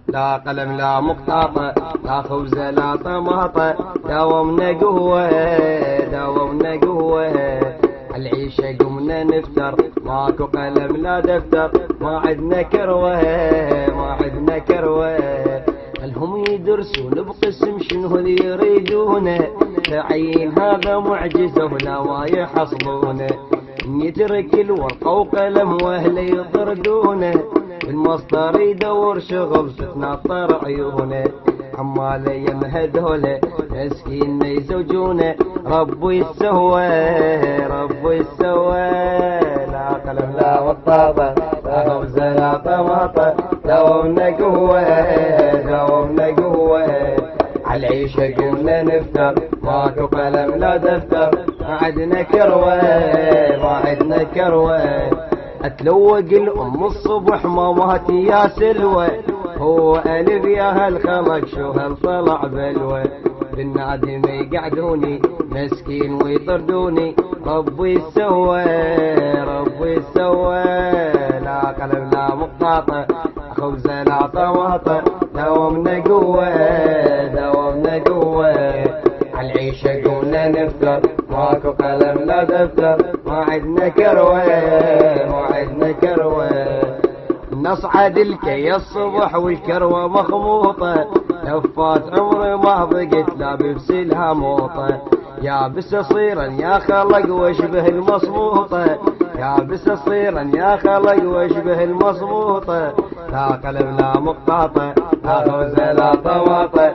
لا قلم لا مقطاطة، لا خبز لا طماطة، داومنا قهوة داومنا قهوة. العيشة قمنا نفتر، ماكو قلم لا دفتر، ما عدنا كروة ما عدنا كروة. الهم يدرسون بقسم شنو اللي يريدونه، تعيين هذا معجزة ولا ما يحصلونه. يترك الورقة وقلم واهله يطردونه، المصدر يدور شغل تتنطر عيونه. عمال يم هذوله مسكين يزوجونه، ربو يسوى ربو يسوى. لا قلم لا مطاطة، لا خبز لا طماطة، داومنا قهوة داومنا قهوة. عالعيشة قمنا نفتر، ماكو قلم لا دفتر، ما عدنا كروة ما عدنا كروة. اتلوق الام الصبح ماماتي يا سلوى، هو الف يا هالخلق شو هالطلع بلوى. بالنادي ما يقعدوني مسكين ويطردوني، ربي يسوى ربي يسوى. لا قلم لا مقطاطة، خبز لا طماطة، داومنا قوة داومنا قوة. عالعيشة قمنا نفتر، ماكو قلم لا دفتر، ما عدنا كروة ما عدنا كروة. نصعد الكي الصبح والكروة مخموطة، لفات عمري ما بقيت لا بفسلها موطة. يا بس صيرا يا خلق واشبه المصموطة، يا بس صيرا يا خلق واشبه المصموطة. لا قلم لا مقطاطة، لا خبز لا طماطة،